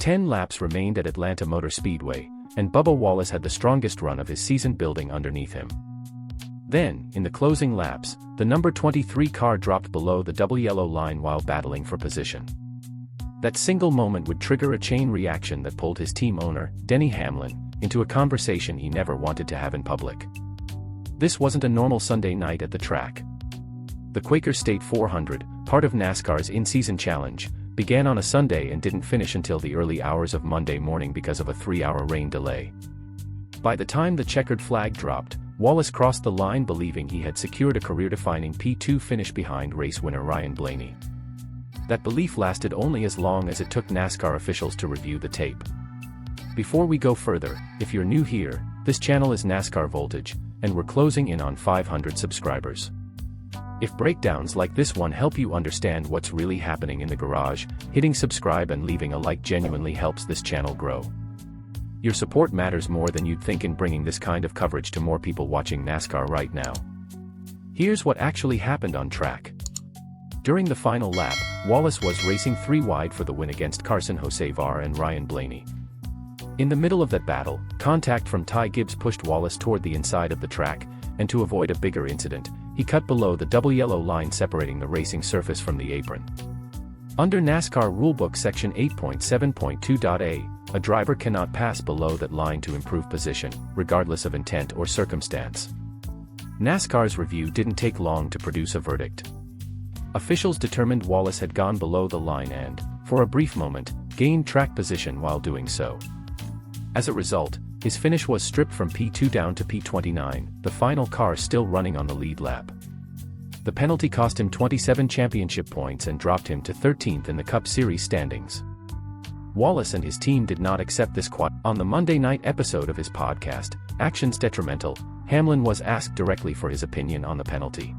10 laps remained at Atlanta Motor Speedway, and Bubba Wallace had the strongest run of his season building underneath him. Then, in the closing laps, the number 23 car dropped below the double yellow line while battling for position. That single moment would trigger a chain reaction that pulled his team owner, Denny Hamlin, into a conversation he never wanted to have in public. This wasn't a normal Sunday night at the track. The Quaker State 400, part of NASCAR's in-season challenge, began on a Sunday and didn't finish until the early hours of Monday morning because of a 3-hour rain delay. By the time the checkered flag dropped, Wallace crossed the line believing he had secured a career-defining P2 finish behind race winner Ryan Blaney. That belief lasted only as long as it took NASCAR officials to review the tape. Before we go further, if you're new here, this channel is NASCAR Voltage, and we're closing in on 500 subscribers. If breakdowns like this one help you understand what's really happening in the garage, hitting subscribe and leaving a like genuinely helps this channel grow. Your support matters more than you'd think in bringing this kind of coverage to more people watching NASCAR right now. Here's what actually happened on track. During the final lap, Wallace was racing 3 wide for the win against Carson Hocevar and Ryan Blaney. In the middle of that battle, contact from Ty Gibbs pushed Wallace toward the inside of the track, and to avoid a bigger incident, he cut below the double yellow line separating the racing surface from the apron. Under NASCAR Rulebook Section 8.7.2.a, a driver cannot pass below that line to improve position, regardless of intent or circumstance. NASCAR's review didn't take long to produce a verdict. Officials determined Wallace had gone below the line and, for a brief moment, gained track position while doing so. As a result, his finish was stripped from P2 down to P29, the final car still running on the lead lap. The penalty cost him 27 championship points and dropped him to 13th in the Cup Series standings. Wallace and his team did not accept this quad. On the Monday night episode of his podcast, Actions Detrimental, Hamlin was asked directly for his opinion on the penalty.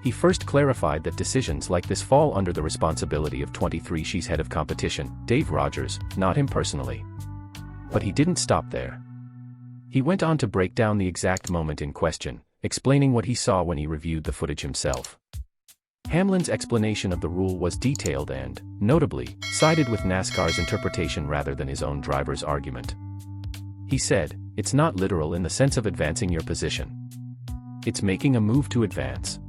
He first clarified that decisions like this fall under the responsibility of 23's head of competition, Dave Rogers, not him personally. But he didn't stop there. He went on to break down the exact moment in question, explaining what he saw when he reviewed the footage himself. Hamlin's explanation of the rule was detailed and, notably, sided with NASCAR's interpretation rather than his own driver's argument. He said, "It's not literal in the sense of advancing your position. It's making a move to advance.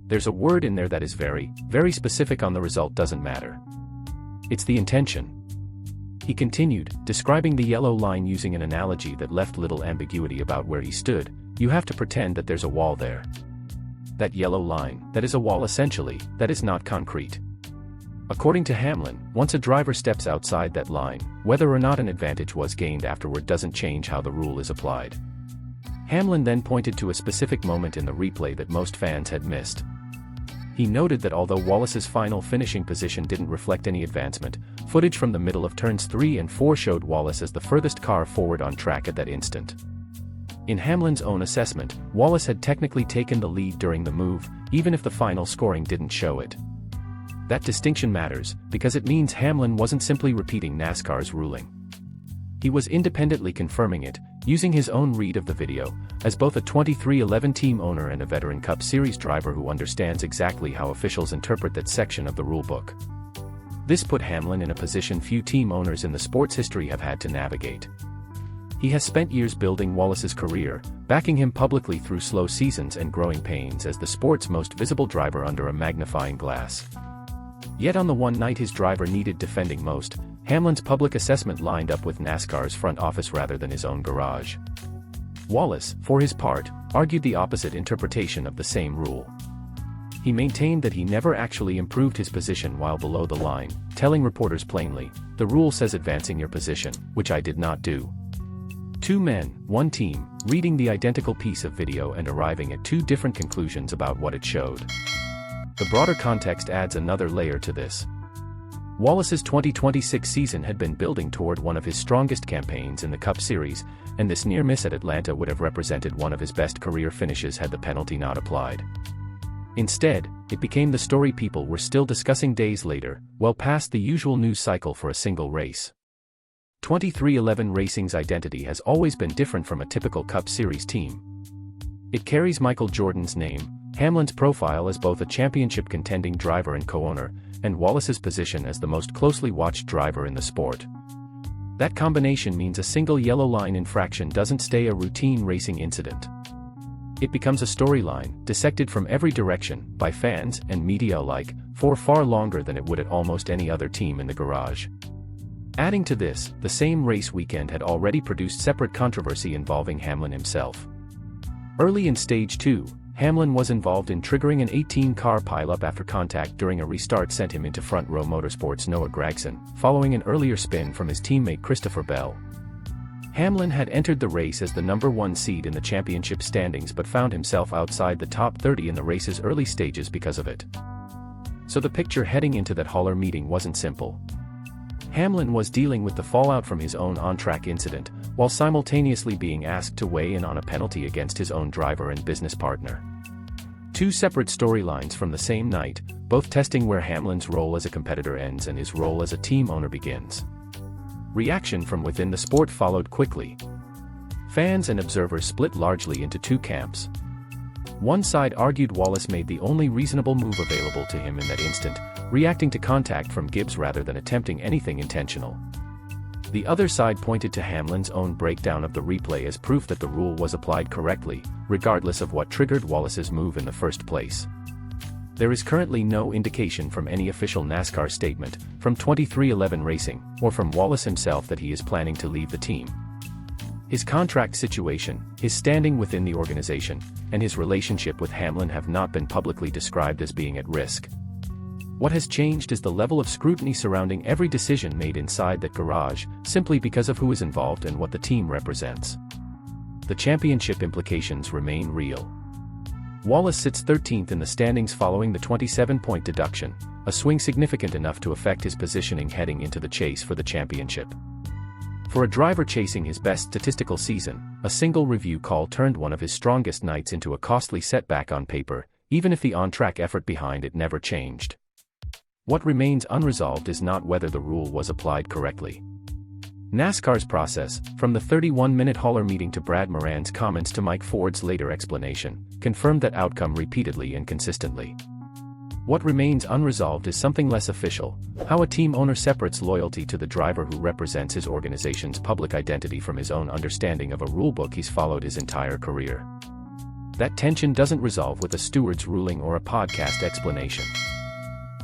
There's a word in there that is very, very specific on the result doesn't matter. It's the intention." He continued, describing the yellow line using an analogy that left little ambiguity about where he stood. "You have to pretend that there's a wall there. That yellow line, that is a wall essentially, that is not concrete." According to Hamlin, once a driver steps outside that line, whether or not an advantage was gained afterward doesn't change how the rule is applied. Hamlin then pointed to a specific moment in the replay that most fans had missed. He noted that although Wallace's final finishing position didn't reflect any advancement, footage from the middle of turns 3 and 4 showed Wallace as the furthest car forward on track at that instant. In Hamlin's own assessment, Wallace had technically taken the lead during the move, even if the final scoring didn't show it. That distinction matters, because it means Hamlin wasn't simply repeating NASCAR's ruling. He was independently confirming it, using his own read of the video, as both a 2311 team owner and a veteran Cup Series driver who understands exactly how officials interpret that section of the rulebook. This put Hamlin in a position few team owners in the sport's history have had to navigate. He has spent years building Wallace's career, backing him publicly through slow seasons and growing pains as the sport's most visible driver under a magnifying glass. Yet on the one night his driver needed defending most, Hamlin's public assessment lined up with NASCAR's front office rather than his own garage. Wallace, for his part, argued the opposite interpretation of the same rule. He maintained that he never actually improved his position while below the line, telling reporters plainly, "The rule says advancing your position, which I did not do." 2 men, 1 team, reading the identical piece of video and arriving at 2 different conclusions about what it showed. The broader context adds another layer to this. Wallace's 2026 season had been building toward one of his strongest campaigns in the Cup Series, and this near miss at Atlanta would have represented one of his best career finishes had the penalty not applied. Instead, it became the story people were still discussing days later, well past the usual news cycle for a single race. 2311 Racing's identity has always been different from a typical Cup Series team. It carries Michael Jordan's name, Hamlin's profile as both a championship-contending driver and co-owner, and Wallace's position as the most closely watched driver in the sport. That combination means a single yellow line infraction doesn't stay a routine racing incident. It becomes a storyline, dissected from every direction, by fans and media alike, for far longer than it would at almost any other team in the garage. Adding to this, the same race weekend had already produced separate controversy involving Hamlin himself. Early in Stage 2, Hamlin was involved in triggering an 18-car pileup after contact during a restart sent him into Front Row Motorsports' Noah Gragson, following an earlier spin from his teammate Christopher Bell. Hamlin had entered the race as the number 1 seed in the championship standings but found himself outside the top 30 in the race's early stages because of it. So the picture heading into that hauler meeting wasn't simple. Hamlin was dealing with the fallout from his own on-track incident, while simultaneously being asked to weigh in on a penalty against his own driver and business partner. Two separate storylines from the same night, both testing where Hamlin's role as a competitor ends and his role as a team owner begins. Reaction from within the sport followed quickly. Fans and observers split largely into two camps. One side argued Wallace made the only reasonable move available to him in that instant, reacting to contact from Gibbs rather than attempting anything intentional. The other side pointed to Hamlin's own breakdown of the replay as proof that the rule was applied correctly, regardless of what triggered Wallace's move in the first place. There is currently no indication from any official NASCAR statement, from 23XI Racing, or from Wallace himself that he is planning to leave the team. His contract situation, his standing within the organization, and his relationship with Hamlin have not been publicly described as being at risk. What has changed is the level of scrutiny surrounding every decision made inside that garage, simply because of who is involved and what the team represents. The championship implications remain real. Wallace sits 13th in the standings following the 27-point deduction, a swing significant enough to affect his positioning heading into the chase for the championship. For a driver chasing his best statistical season, a single review call turned one of his strongest nights into a costly setback on paper, even if the on-track effort behind it never changed. What remains unresolved is not whether the rule was applied correctly. NASCAR's process, from the 31-minute hauler meeting to Brad Moran's comments to Mike Ford's later explanation, confirmed that outcome repeatedly and consistently. What remains unresolved is something less official: how a team owner separates loyalty to the driver who represents his organization's public identity from his own understanding of a rulebook he's followed his entire career. That tension doesn't resolve with a steward's ruling or a podcast explanation.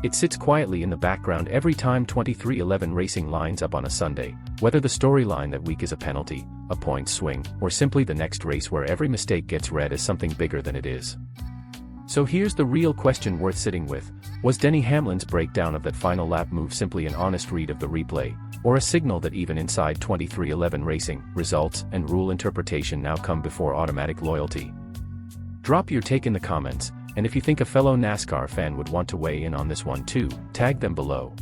It sits quietly in the background every time 23XI Racing lines up on a Sunday, whether the storyline that week is a penalty, a point swing, or simply the next race where every mistake gets read as something bigger than it is. So here's the real question worth sitting with: was Denny Hamlin's breakdown of that final lap move simply an honest read of the replay, or a signal that even inside 23XI Racing, results and rule interpretation now come before automatic loyalty? Drop your take in the comments, and if you think a fellow NASCAR fan would want to weigh in on this one too, tag them below.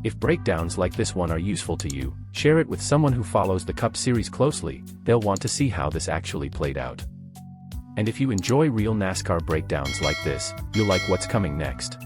If breakdowns like this one are useful to you, share it with someone who follows the Cup Series closely. They'll want to see how this actually played out. And if you enjoy real NASCAR breakdowns like this, you'll like what's coming next.